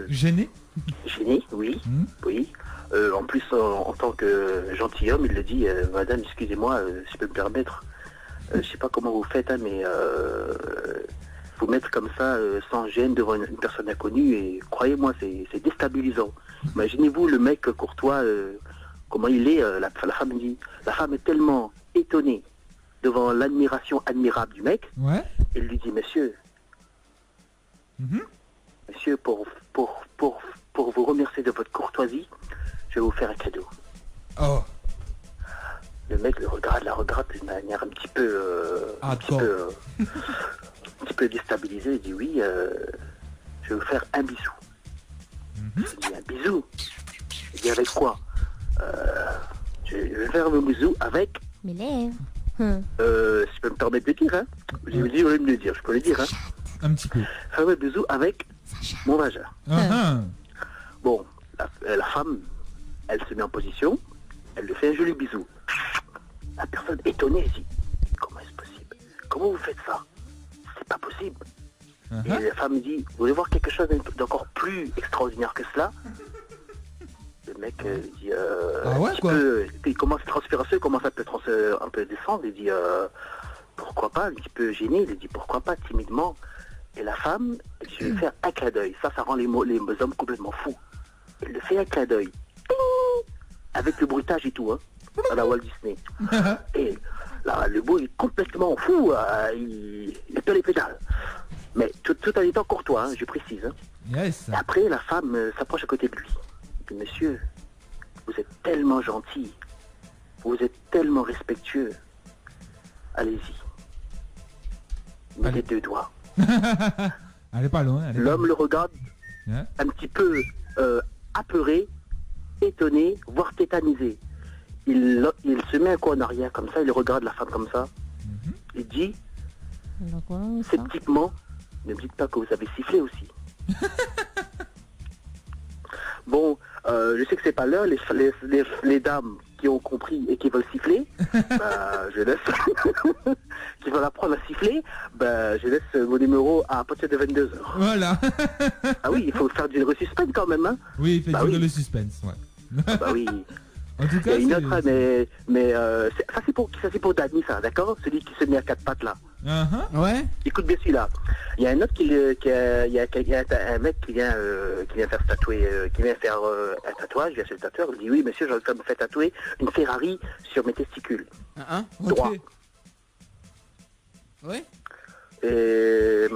Gêné. gêné, oui, Mhm. oui. En plus, en tant que gentilhomme, il le dit, madame, excusez-moi, si je peux me permettre, je sais pas comment vous faites, hein, mais vous mettre comme ça, sans gêne, devant une personne inconnue, et croyez-moi, c'est déstabilisant. Imaginez-vous le mec courtois, comment il est, la femme dit, la femme est tellement étonnée devant l'admiration admirable du mec, Ouais. elle lui dit, monsieur, monsieur, pour vous remercier de votre courtoisie, je vais vous faire un cadeau. Oh. Le mec la regarde d'une manière un petit peu, un petit peu déstabilisée. Il dit oui, je vais vous faire un bisou. Je dis un bisou. Il dit avec quoi? Je vais faire un bisou avec. Mes lèvres. Si je peux me permettre de dire, hein. J'ai dit au lieu de le dire, je peux le dire, hein. Un petit peu. Faire un bisou avec mon vagin. Bon, la femme, elle se met en position, elle lui fait un joli bisou. La personne étonnée dit, comment est-ce possible? Comment vous faites ça? C'est pas possible. Et la femme dit, vous voulez voir quelque chose d'encore plus extraordinaire que cela? Le mec dit, Ah ouais, quoi? il commence à transpirer, il commence un peu descendre, il dit, pourquoi pas, un petit peu gêné, il dit, pourquoi pas, timidement. Et la femme, elle dit, je vais faire un clin d'œil. Ça rend les hommes complètement fous. Elle le fait un clin d'œil. Avec le bruitage et tout, hein, à la Walt Disney. Et là, le beau est complètement fou, il perd les pédales. Mais tout en étant courtois, hein, je précise. Hein. Yes. Et après, la femme s'approche à côté de lui. Elle dit, monsieur, vous êtes tellement gentil, vous êtes tellement respectueux. Allez-y. Mettez 2 doigts. Elle est pas loin. L'homme le regarde un petit peu apeuré, étonné, voire tétanisé. Il se met un coup en arrière comme ça, il regarde la femme comme ça. Il dit, sceptiquement, ne me dites pas que vous avez sifflé aussi. Bon, je sais que c'est pas l'heure, les dames qui ont compris et qui veulent siffler, je laisse, qui veulent apprendre à siffler, je laisse mon numéro à partir de 22h. Voilà. Ah oui, il faut faire du suspense quand même, hein. Oui, il fait le suspense, ouais. Bah oui. En tout cas, il y a une autre, mais ça c'est pour Dany, ça, d'accord? Celui qui se met à 4 pattes là. Ouais. Écoute bien celui-là. Il y a un autre il y a un mec qui vient faire tatouer, qui vient faire un tatouage, il vient chez le tatoueur, il dit oui monsieur, je me faire tatouer une Ferrari sur mes testicules. Droit. Okay. Ouais. Et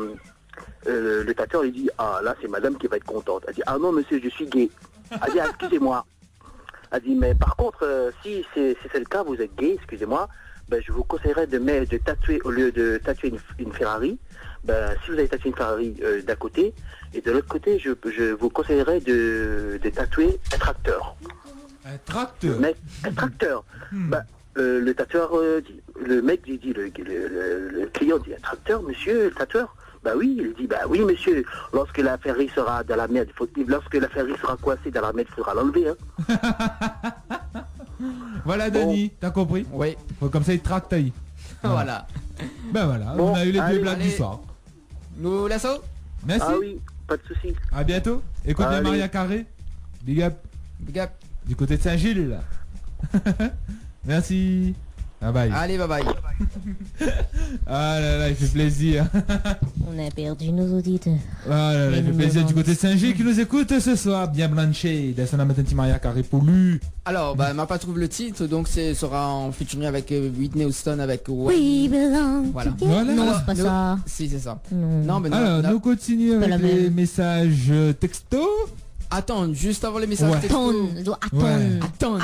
le tatoueur il dit ah là c'est madame qui va être contente. Elle dit ah non monsieur je suis gay. Elle dit ah, excusez-moi. Elle dit mais par contre si c'est le cas vous êtes gay, excusez-moi. Je vous conseillerais de tatouer, au lieu de tatouer une Ferrari, si vous avez tatoué une Ferrari d'un côté, et de l'autre côté, je vous conseillerais de tatouer un tracteur. Un tracteur? Un tracteur. Le tatoueur, le mec dit, le client dit, un tracteur, monsieur, le tatoueur? Oui, il dit, oui monsieur, lorsque la Ferrari sera dans la merde, lorsque la Ferrari sera coincée dans la merde, il faudra l'enlever, hein. Voilà Dany, t'as compris? Oui. Comme ça il traque taille. Voilà. Voilà, Bon, on a eu les deux blagues allez. du soir. Nous laissons. Merci. Ah oui, pas de soucis. À bientôt. Écoute bien Allez. Maria Carré. Big up. Big up. Du côté de Saint-Gilles là. Merci. Bye bye. Allez, bye bye. Ah là là, il fait plaisir. On a perdu nos auditeurs. Ah là là, il fait plaisir du côté de Saint-Gilles qui nous écoute ce soir. Bien blanché. Descend matin Maria Carré pour lui. Alors, m'a pas trouvé le titre, donc sera en featuring avec Whitney Houston avec Oui, Voilà. Voilà. Non, Alors, c'est pas nous- ça. Si, c'est ça. Non. Non, mais non, Alors, non. nous continuons Pas avec la les même. messages texto. Attends, juste avant les messages Ouais. textos. Attends.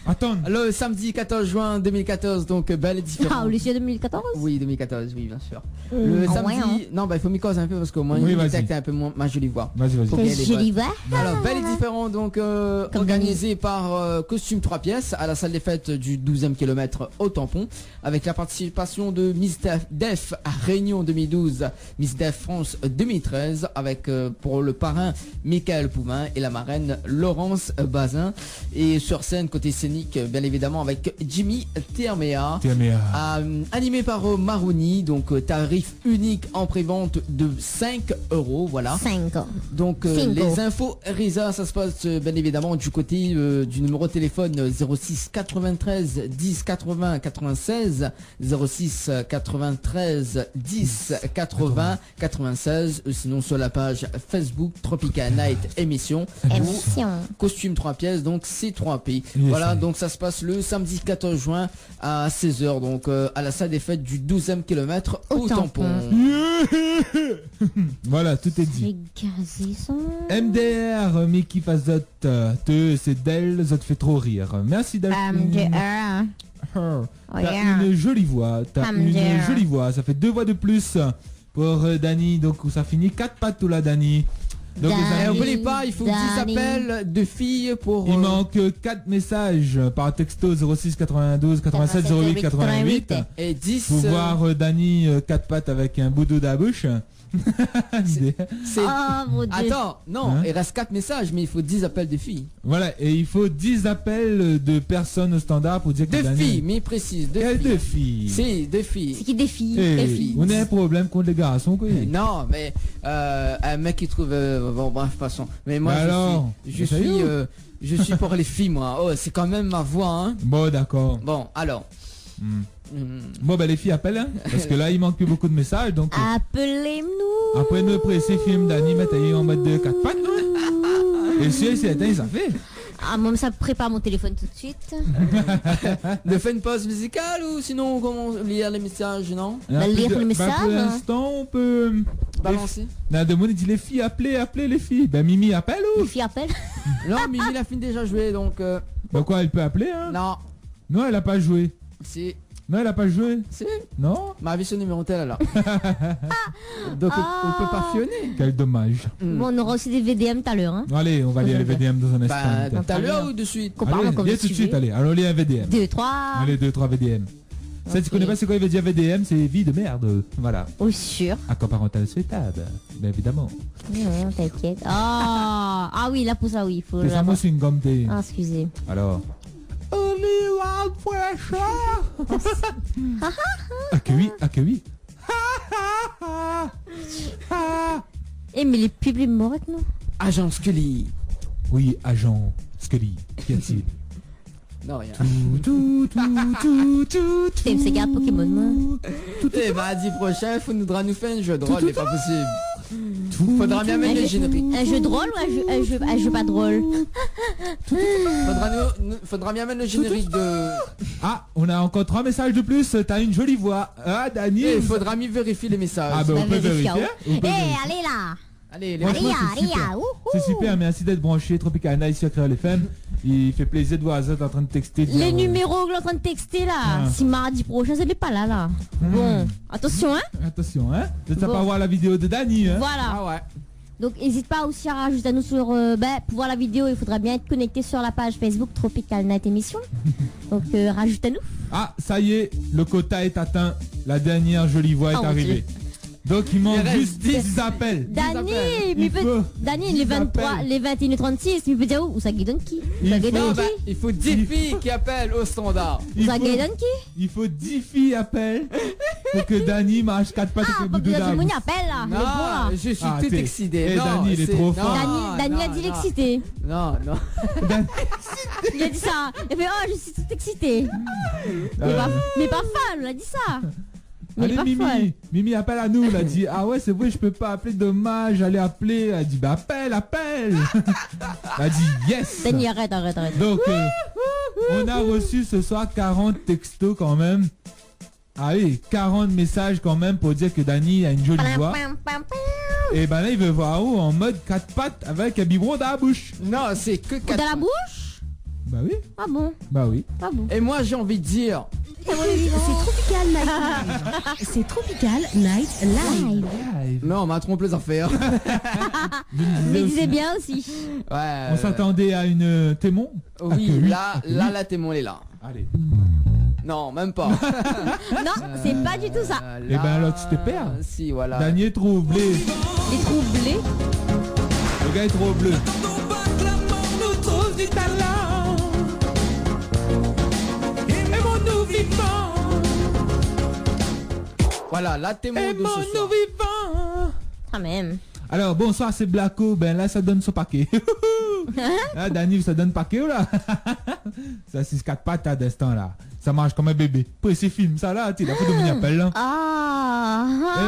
Attends. Le samedi 14 juin 2014, donc belle et différente. Ah, Lucie 2014. Oui, 2014, oui, bien sûr. Le Ah samedi... ouais, hein. Non, il faut m'y causer un peu parce qu'au moins, Oui, il vas-y. détecte un peu moins ma jolie voix. Vas-y, vas-y. Faut bien Je les l'y voix. vois. Alors, belle et différent, donc organisé par Costume 3 pièces à la salle des fêtes du 12e kilomètre au Tampon, avec la participation de Miss Def à Réunion 2012, Miss Def France 2013, avec pour le parrain Michael Pouvin. Gauvin et la marraine Laurence Bazin. Et sur scène, côté scénique, bien évidemment, avec Jimmy Termea. Animé par Maroni, donc tarif unique en prévente de 5 €, voilà. 5. Donc les infos Risa, ça se passe bien évidemment du côté du numéro de téléphone 06 93 10 80 96, 06 93 10 80 96, sinon sur la page Facebook Tropical Night Émission. Costume 3 pièces, donc C3P. Voilà, donc ça se passe le samedi 14 juin à 16h, donc à la salle des fêtes du 12e kilomètre au tampon. Voilà, tout est dit. MDR, Mickey Fazot, c'est d'elle, ça te fait trop rire. Merci Delphine. MDR. T'as une jolie voix, ça fait 2 voix de plus pour Dani, donc ça finit 4 pattes tout là Dani. Donc n'oubliez pas, il faut 10 appels de filles pour... Il manque 4 messages par texto 06 92 87 08 88. Et 10... Pour voir Dani 4 pattes avec un boudou dans la bouche. Attends, non, il reste 4 messages, mais il faut 10 appels de filles. Voilà, et il faut 10 appels de personnes au standard pour dire que Daniel... filles, mais précise. Deux filles. C'est 2 filles. C'est qui des filles? Des filles. On a un problème contre les garçons, quoi. Non, mais un mec qui trouve... bon, bref, passons. Mais moi, je suis pour les filles, moi. Oh, c'est quand même ma voix, hein. Bon, d'accord. Bon, alors... Bon ben les filles appellent hein, parce que là il manque plus beaucoup de messages donc appelez-nous. Après nous presser film d'Annie mettre en mode de 4 pattes et si c'est atteint ça fait. Ah moi ça prépare mon téléphone tout de suite. De faire une pause musicale ou sinon comment lire les messages non? Lire les messages. Pour l'instant on peut balancer. Non, de il dit les filles appelez les filles. Ben Mimi appelle ou? Les filles appellent. Non Mimi l'a fini déjà joué donc. Ben quoi elle peut appeler hein? Non. Non elle a pas joué. Si. Non, elle a pas joué. Si. Non. Ma vie, son numéro tel alors. Donc on peut pas fionner. Quel dommage. Bon, on aura aussi des VDM tout à l'heure. Hein. Allez, on va lire les VDM dans un instant. Tout à l'heure ou de suite? Allez, tout de suite, allez. Alors, lire un VDM. 2, 3. Allez, 2, 3 VDM. Ça, tu connais pas c'est quoi il veut dire VDM? C'est vie de merde. Voilà. Oui, sûr. Accord parental souhaitable. Bien évidemment. Non, t'inquiète. Ah oui, là pour ça, oui. Faut c'est ça, moi, c'est une gomme thé. Ah, excusez. Alors. Only one pressure. Accueilli. Eh mais les pubs mortes non? Agent Scully. Oui, agent Scully. Qu'y a-t-il? Non, rien. C'est une garde Pokémon moi. Et mardi prochain, faudra nous faire un jeu de rôle, c'est pas possible. Faudra bien mettre le générique. Un jeu de rôle ou un jeu pas de rôle? Faudra bien mettre le générique de... Ah, on a encore 3 messages de plus. T'as une jolie voix. Ah, Dani. Il faudra mieux vérifier les messages. Ah, ben on peut vérifier. Allez là. Allez, les c'est super, merci d'être branché. Tropical Night sur Créole FM. Il fait plaisir de voir Azat en train de texter. Les numéros que l'on est en train de texter là. Si mardi prochain, ça n'est pas là. Bon, attention hein. Attention hein. Tu vas pas voir la vidéo de Dani hein. Voilà. Ah ouais. Donc n'hésite pas aussi à rajouter à nous sur... pour voir la vidéo, il faudra bien être connecté sur la page Facebook Tropical Night Émission. Donc rajoute à nous. Ah, ça y est, le quota est atteint. La dernière jolie voix est arrivée. Donc il manque juste 10 appels. Dani, les 23, les 21 et 36, il peut dire où ça guide qui? Il faut 10 filles qui appellent au standard. Il faut 10 filles appellent pour que Dani marche 4 pattes avec le bout de la bouche. Non, je suis tout excité. Dani, il est trop fort. Dani a dit l'excité. Non. Il a dit ça. Il fait je suis tout excité. Mais pas folle, il a dit ça. Allez Mimi appelle à nous, elle a dit ah ouais c'est vrai je peux pas appeler dommage, j'allais appeler, elle a dit bah appelle. Elle a dit yes. Dani arrête. Donc on a reçu ce soir 40 textos quand même. Ah oui 40 messages quand même pour dire que Dani a une jolie voix. Et ben là il veut voir où en mode 4 pattes avec un biberon dans la bouche. Non c'est que 4 pattes. Dans la bouche? Bah oui. Ah bon? Bah oui. Ah bon. Et moi j'ai envie de dire c'est Tropical Night Live. C'est Tropical Night Live. Non, on m'a trompé les affaires. Mais disait bien aussi. Ouais. On s'attendait à une Témon. Oui, là la Témon est là. Allez. Non, même pas. Non, c'est pas du tout ça. Et ben alors tu te perds. Si, voilà. Daniel troublé. Les troublés. Le gars est trop bleu. talents. Aimons-nous vivants. Voilà, là témoin de ce Aimons-nous soir. vivants. Quand même. Alors bonsoir, c'est Blacko. Ben là ça donne son paquet. Ah, Dani, ça donne paquet ou là? Ça 6-4 pattes à destin là. Ça marche comme un bébé. Après c'est film ça là, tu la faut devenir appel là.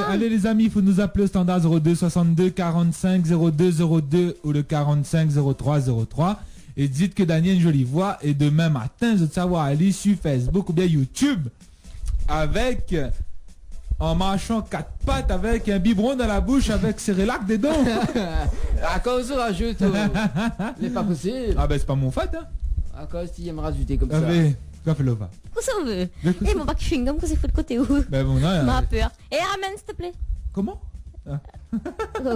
Allez les amis, il faut nous appeler au standard 02 62 45 02 02 ou le 45 03 03 et dites que Dani a une jolie voix et demain matin je veux savoir aller sur Facebook ou bien YouTube avec en marchant 4 pattes avec un biberon dans la bouche avec Cérélac dedans. À cause de rajoute. C'est pas possible. Ah ben c'est pas mon fait hein. À cause tu aimes rajouter comme ça. Ah ben, quoi fait le va. Qu'est-ce qu'on veut? Mais qu'est-ce Et mon bac chewing-gum, que c'est foutu de côté où? Ben bon non. M'a peur. Et ramène s'il te plaît. Comment?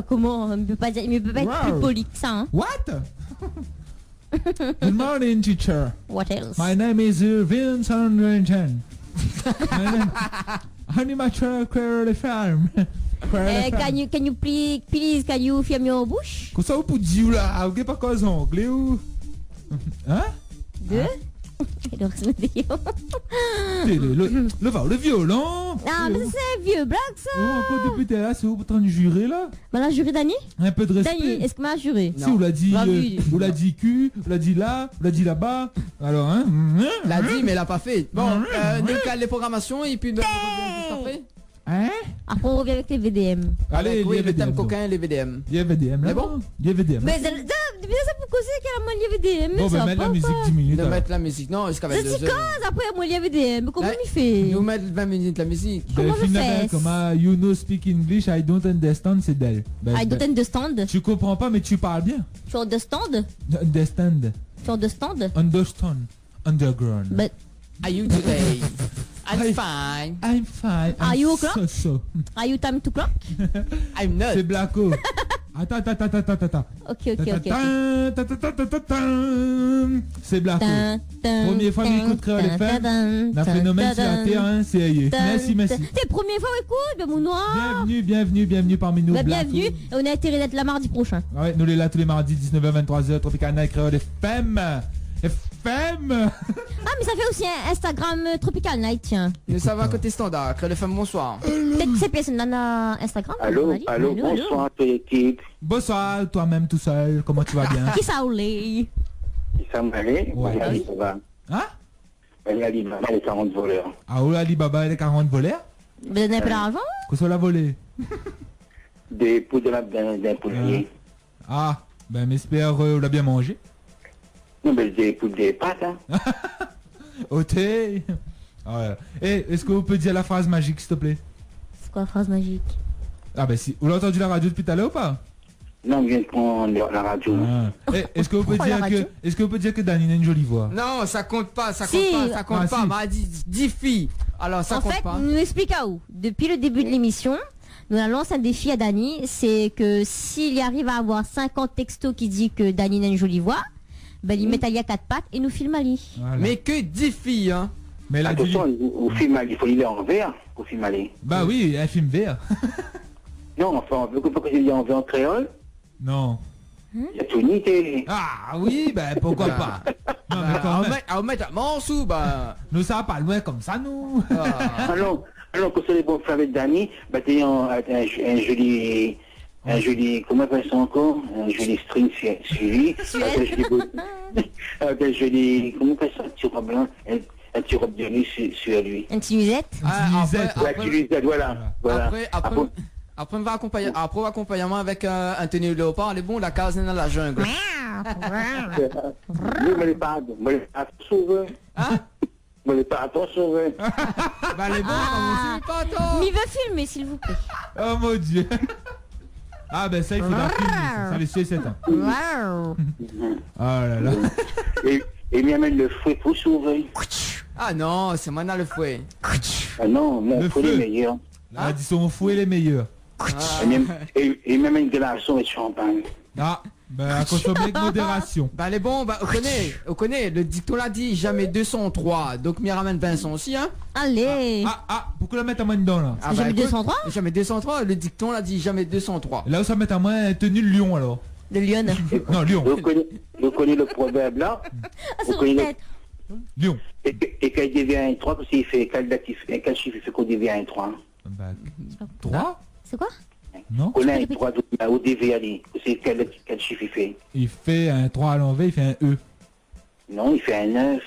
Comment? Il peut pas dire, il peut pas être plus poli que ça, hein? What? Good morning teacher. What else? My name is Vincent Rengen. Animateur Claire de Farm. Can you please, can you film your bush? Qu'est-ce que vous pouvez dire là? Vous n'avez pas cause anglais ou? Hein? Le violon. Ah, mais c'est un vieux blague ça. Oh, encore député là, c'est vous en train de jurer là? Bah là, juré Dani? Un peu de respect. Dani, est-ce que m'a juré? Si vous l'a dit, Bah oui. vous l'a dit cul, vous l'a dit là, vous l'a dit là-bas. Alors hein? L'a dit mais l'a pas fait. Bon, nous calme les programmations et puis nous revient juste après. Hein? Après on revient avec les VDM. Allez, oui, les le thème VDM, coquin et les VDM. Les VDM là. Mais bon. Les VDM. Mais ça pour causer qu'elle a moins les VDM. Bon, ben mettre la musique 10 minutes. De alors. mettre la musique. Non, jusqu'à C'est 22 si heures. cause après moi les VDM. Comment Là, il fait? Nous mettre 20 minutes la musique. Comment Ben, on finalement, fait? comme you know speak English, I don't understand, c'est d'elle. Ben, I don't understand. tu comprends pas, mais tu parles bien. Tu understand? Understand. Tu understand? Understand. Underground. But Are you today? I'm Hi. fine. I'm fine. Are I'm you so, o'clock? so. are you time to clock? I'm not. C'est Blacko. Attends. Ok. C'est Blacko. Première fois que j'écoute Créole FM, la phénomène sur la terre, hein, c'est ailleurs. Merci. T'es première fois écoute, ben mon noir. Bienvenue parmi nous. Bah, Blacko. bienvenue. Et on a intérêt d'être là mardi prochain. Ouais, nous les là tous les mardis 19h 23h Tropical Night Créole FM. Ah mais ça fait aussi un Instagram Tropical Night tiens. Nous ça va côté standard. Créole FM, bonsoir. Peut-être que ces personnes là Instagram. Allô, on a dit. allô, bonsoir à toute l'équipe. Bonsoir, toi-même tout seul, comment tu vas bien? Qui ça ou les? Ça m'a allé. Ouais. Alibaba. Hein? Alibaba, les 40 voleurs. Ah oui, Alibaba et les 40 voleurs? Vous donnez un peu d'argent? Qu'est-ce qu'on l'a volé? Des poudres d'un poulailler. Ah, ben j'espère on l'a bien mangé. Non, mais des poudres des pâtes, hein. Ôté. Ouais. Et est-ce qu'on peut dire la phrase magique s'il te plaît? C'est quoi la phrase magique? Ah ben si. Vous l'avez entendu la radio depuis tout à l'heure ou pas? Non, on vient de prendre la radio. Ah. Et est-ce qu'on peut Oh, la dire radio. que est-ce qu'on peut dire que Dani a une jolie voix? Non, ça compte pas, ça Si. compte pas, ça compte Ah, pas. si. M'a dit 10 filles. Alors ça En compte fait, pas. nous explique à où. Depuis le début de l'émission, nous allons lancer un défi à Dani. C'est que s'il y arrive à avoir 50 textos qui disent que Dani a une jolie voix, ben il met Ali à 4 pattes et nous filme Ali. Voilà. Mais que 10 filles, hein. Mais la Attention, au film, il faut lire en vert, au film aller. Bah oui, un film vert. Non, enfin, on veut que je lis en vert en créole. Non. Il y a tout unité. Ah oui, ben pourquoi pas. Non mais quand même. On met un morceau, bah. Nous ça va pas loin comme ça nous. Ah. Alors, quand c'est les bons frères avec Dani, bah t'es un joli... Un joli, comment on appelle ça encore? Un joli string sur lui. Avec un joli, comment on appelle ça? Un petit robe blanc, un petit robe de nuit sur lui. Un petit musette. Ah, Lisette. Ouais, tu lui dis, voilà. Après, on va accompagner, après accompagnement avec un tenue léopard, elle est bon, la case dans la jungle. Mais les pas sauver. Hein? Mais les pas sauver. Bah, elle est bon, on pas attends. Mais il veut filmer s'il vous plaît. Oh mon dieu. Ah ben ça il faudra filmer ça les 7 ans. Wow. Oh là là. Et il m'amène le fouet pour sauver. Ah non, c'est maintenant le fouet. Ah non, mon Le fouet feu. est meilleur. La disons fouet les meilleurs. Et il m'amène glaçons et de champagne. Ah ben à consommer avec modération. Bah, elle est bon, bah, on connaît, le dicton l'a dit, jamais 203. Donc, m'y ramène Vincent aussi, hein. Allez. Pourquoi la mettre à moins dedans là? Ah, Jamais écoute, 203? Jamais 203, le dicton l'a dit, jamais 203. Là où ça met à moins tenue de Lyon alors. De Lyon. Non Lyon. Vous connaissez le proverbe là? Vous Sur connaissez tête. Lion. Et quand il devient un 3, parce qu'il fait quel chiffre il fait qu'on devient un 3? Bah, 3 C'est quoi? Non? Vous connaissez un 3 au DV, c'est quel chiffre il fait? Il fait un 3 à l'envers, il fait un E. Non, il fait un 9.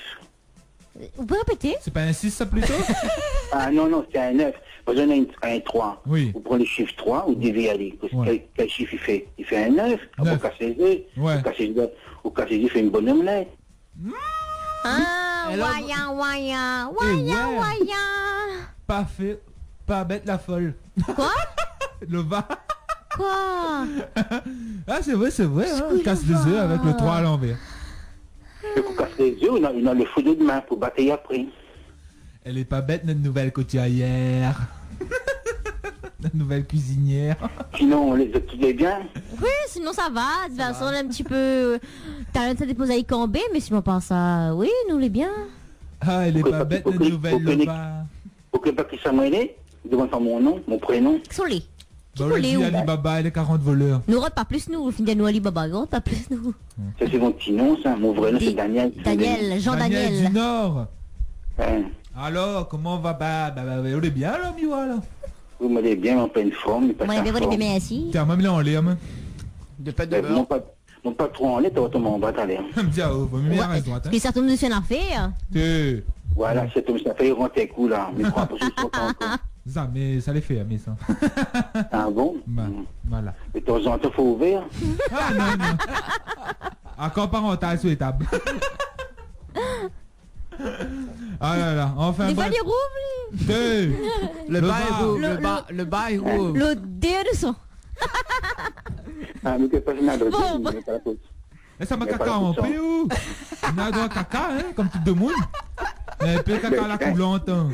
Vous pouvez répéter? C'est pas un 6 ça plutôt? Ah non, c'est un 9. Vous avez un 3. Oui. Vous prenez le chiffre 3, vous devez aller. Ouais. Quel chiffre il fait? Il fait un 9. Vous 9. cassez les œufs. Ouais. Vous cassez les œufs, il fait une bonne omelette. Ah, Alors- waya, waya, Eh waya, ouais. waya. Pas fait, pas bête la folle. Quoi? Le va. Quoi? Ah c'est vrai, hein, on casse des œufs avec le 3 à l'envers. Et vous cassez les œufs, on a le fou de demain pour batailler après. Elle est pas bête notre nouvelle couturière. Notre nouvelle cuisinière. Sinon, tout est bien. Oui, sinon ça va. De toute façon, on est un petit peu. T'as des mosaïques en B, mais sinon pas ça. Oui, nous les bien. Ah elle est pas bête notre nouvelle Lova. Pour que pas qu'il s'amène, je demande pas mon nom, mon prénom. Qui sont les? Qui Bah sont on les dit où? Alibaba et les 40 voleurs. Nous rentre pas plus nous. Au final, nous Alibaba, rentre pas plus nous. Ça c'est mon petit nom, ça. Mon vrai nom c'est Daniel. Daniel, du Jean-Daniel. Nord. Hein. Alors comment on va? Bah on est bien là Miwa là. Vous m'allez bien en pleine forme. Moi, il y avait bien assis. Tiens même là en l'air. De pâte de Non beurre. pas trop en lait, t'as autrement en bas à l'air. Tiens oh, vaut mieux bien à droite. Parce que ça tombe dessus un affaire. Hein. Voilà, c'est comme ça fait rentrer tes coups là. Mais prends pas juste trop encore. Ça mais ça les fait mais ça. Ah bon? Bah, voilà. De temps en temps, faut ouvrir. Ah non. Accord parental souhaitable. Ah là là, enfin Des fois, bref. les roubles. Deux. Le Le bas est bar. rouge, Le- le bas est rouge. Le dé de sang. Ah, mais que pas une adresse, Bon, mais pas la faute. Et ça m'a Mais pas caca la en puissance. paix ou? On a droit à caca, hein, comme tout le monde. Mais peu caca à la coulante. Hein.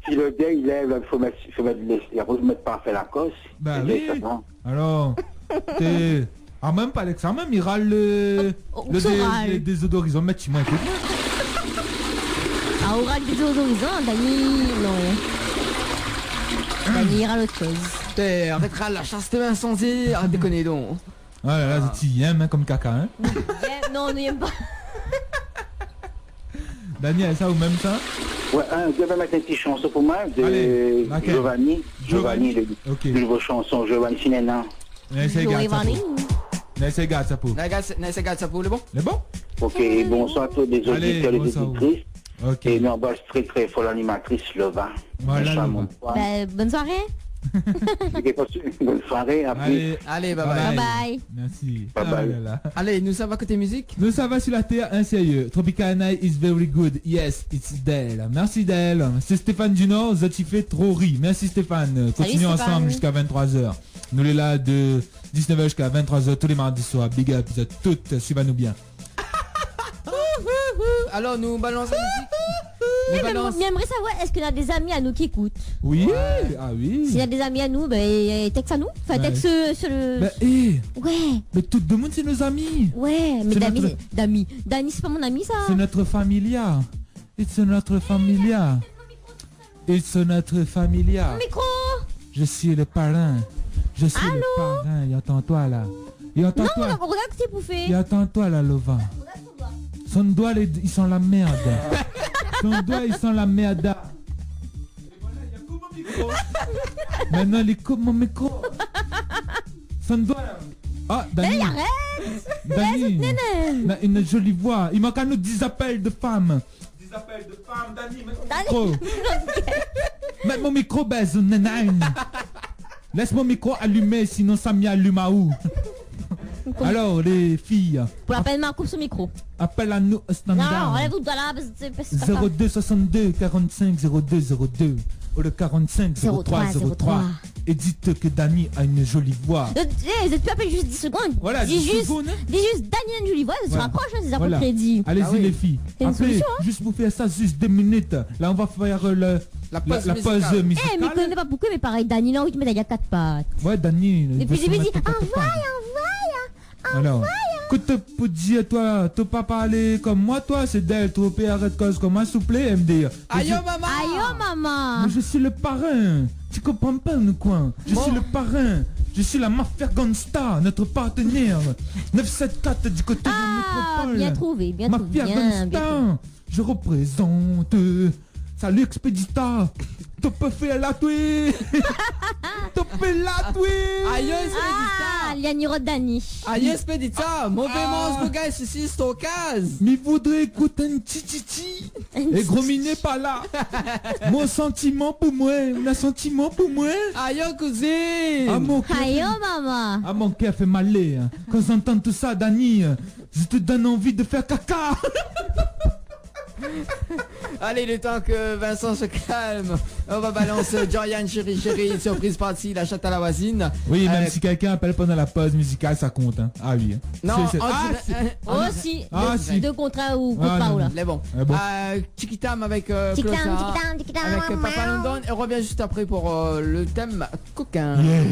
Si le gars il lève, il faut mettre il faut mettre pas à faire la cosse. Bah Et oui. ça va. Alors, t'es... Ah même pas l'examen, il râle le râle. le désodorisant. Mais tu m'as écouté. Ah, oral des horizons, Dani. Non. Dani ira l'autre chose. T'es arrêtera la chasteté incendie. Arrête de déconner donc. Oh là là, c'est t'y hein, comme caca, hein. Non, on n'aime pas. Daniel, ça ou même ça? Ouais, je vais mettre une petite chanson pour moi Allez, de laquelle? Giovanni, Ok. de nouveau chanson Giovanni Sinena. Laissez garde ça Giovanni. pour. Laissez garde ça pour. Regarde ça pour le bon. C'est bon? Ok, bonsoir à tous les Allez, auditeurs et les bonsoir. auditrices. Ok. Et nous embrasse très très fort l'animatrice Lova. Voilà, Bonsoir, Lova. mon soir. Bah, bonne soirée. Bonne soirée, à plus. Allez, Allez, bye bye bye. Bye bye. Merci. Bye Ah bye. là là. Allez, nous ça va côté musique. Nous ça va sur la terre, un sérieux. Tropical Night is very good. Yes, it's Dell. Merci Dell. C'est Stéphane du Nord, ça t'y fait trop rire. Merci Stéphane. Continuons Stéphane. ensemble jusqu'à 23h. Nous les là de 19h jusqu'à 23h tous les mardis soirs. Big up, vous êtes toutes, suivez-nous bien. Alors, nous balance la musique. Nous balance. J'aimerais savoir, est-ce qu'il y a des amis à nous qui écoutent? Oui, Ouais. ah oui. S'il y a des amis à nous, ben, texte à nous. Enfin, Ouais. texte sur le... Bah, hé, Ouais, mais tout le monde c'est nos amis. ouais, mais C'est d'amis, notre- d'amis. Dani, c'est pas mon ami, ça. C'est notre familia. It's notre familia. It's notre familia. Micro. Je suis le parrain. Je suis Allô? le parrain. Et entends-toi là. Et Non, entends-toi. regarde que c'est bouffé. Et attends-toi là, Lova. Son doigt, ils sont la merde. Son doigt, ils sont la merde. Et voilà, il y a que mon micro. Maintenant, il coupe mon micro. Son doigt là. Ah, Dani. Dani. Il a une jolie voix. Il manque à nous 10 appels de femmes. 10 appels de femmes, Dani. Mets mon micro. Mets mon micro, baise, nanane. Laisse mon micro allumé, sinon ça m'y allume à où? Alors, les filles, Pour la peine, ma coupe son micro. appelle à nous au Non, standard. enlève-vous de là, parce que c'est pas ça. 02 62 45 02 02 ou le 45 03 03 et dites que Dani a une jolie voix. Vous êtes plus appelé juste 10 secondes. Voilà, dis 10 juste, secondes. dis juste Daniel Julie, voilà, se Voilà. rapproche, hein, c'est ça Voilà. qu'on prédit. Allez-y Ah oui. les filles, C'est une appelez, solution, hein. juste pour faire ça, juste 2 minutes. Là on va faire La pause la musicale. pause Eh, mais je musicale. connais pas beaucoup, mais pareil, Dani, il a envie de mettre il y a 4 pattes. Ouais, Dani. il Depuis veut le début, se il dit mettre au envoie, quatre pattes. Alors, écoute, pour dire, toi, t'as pas parlé comme moi, toi, c'est d'elle, trop arrête cause comme un souple, elle me dit. Aïe, oh, maman. Aïe, oh maman. Mais je suis le parrain. Tu comprends pas, nous quoi? Je suis le parrain. Je suis la mafia Gangsta, notre partenaire. 974 du côté de Métropole. Bien trouvé, bien Mafia trouvé. Bien Gangsta, trouvé. je représente. Salut Expedita. Top fait la tuer. Top fait la tuer. Aïe, Ah, Liani Rodani. Aïe, Expedita, mauvais monstre, gars, ceci, c'est ton case. Mais voudrait écouter un titi. Et gros miné pas là. Mon sentiment pour moi. Un sentiment pour moi. Aïe, cousine. Ah mon cœur. Aïe, maman. Ah mon cœur fait mal. Quand j'entends tout ça, Dani, je te donne envie de faire caca. Allez, le temps que Vincent se calme, on va balancer Jorian Chéri Chéri, surprise partie, la chatte à la voisine. Oui, même si quelqu'un appelle pendant la pause musicale, ça compte. Hein. Ah oui. Non, Oh si, Ah, si. deux contrats ou Ah, contrats non. ou là. Mais bon, Ah, bon. Chiquitam avec Tic-tam, Clochard, tic-tam, tic-tam, avec Papa miaou. London, et on revient juste après pour le thème coquin. Yeah.